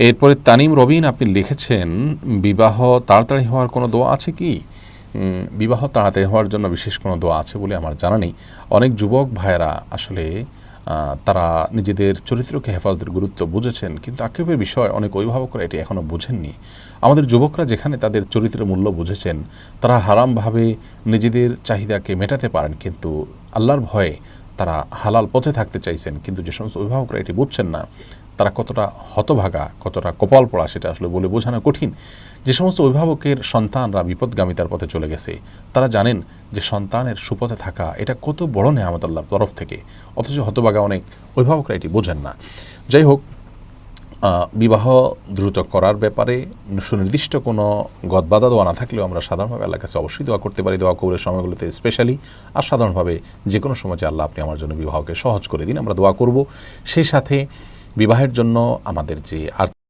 এরপরে তানিম রবিন আপনি লিখেছেন, বিবাহ তাড়াতাড়ি হওয়ার কোনো দোয়া আছে কি? বিবাহ তাড়াতাড়ি হওয়ার জন্য বিশেষ কোনো দোয়া আছে বলে আমার জানা নেই। অনেক যুবক ভাইয়েরা আসলে তারা নিজেদের চরিত্রকে হেফাজতের গুরুত্ব বুঝেছেন, কিন্তু আক্ষেপের বিষয় অনেক অভিভাবকরা এটি এখনও বুঝেননি। আমাদের যুবকরা যেখানে তাদের চরিত্রের মূল্য বুঝেছেন, তারা হারামভাবে নিজেদের চাহিদাকে মেটাতে পারেন, কিন্তু আল্লাহর ভয়ে তারা হালাল পথে থাকতে চাইছেন। কিন্তু যে সমস্ত অভিভাবকরা এটি বুঝছেন না, তারা কতটা হতভাগা, কতটা কপাল পড়া সেটা আসলে বলে বোঝানো কঠিন। যে সমস্ত অভিভাবকের সন্তানরা বিপদগামিতার পথে চলে গেছে, তারা জানেন যে সন্তানের সুপথে থাকা এটা কত বড় নেয়ামত আল্লাহর তরফ থেকে, অথচ হতভাগা অনেক অভিভাবকরা এটি বোঝেন না। যাই হোক, বিবাহ দ্রুত করার ব্যাপারে সুনির্দিষ্ট কোনো গদবাধা দোয়া না থাকলেও আমরা সাধারণভাবে আল্লাহর কাছে অবশ্যই দোয়া করতে পারি, দোয়া কবুলের সময়গুলোতে স্পেশালি। আর সাধারণভাবে যে কোনো সময় যে আল্লাহ আপনি আমার জন্য বিবাহকে সহজ করে দিন, আমরা দোয়া করব। সেই সাথে বিবাহের জন্য আমাদের যে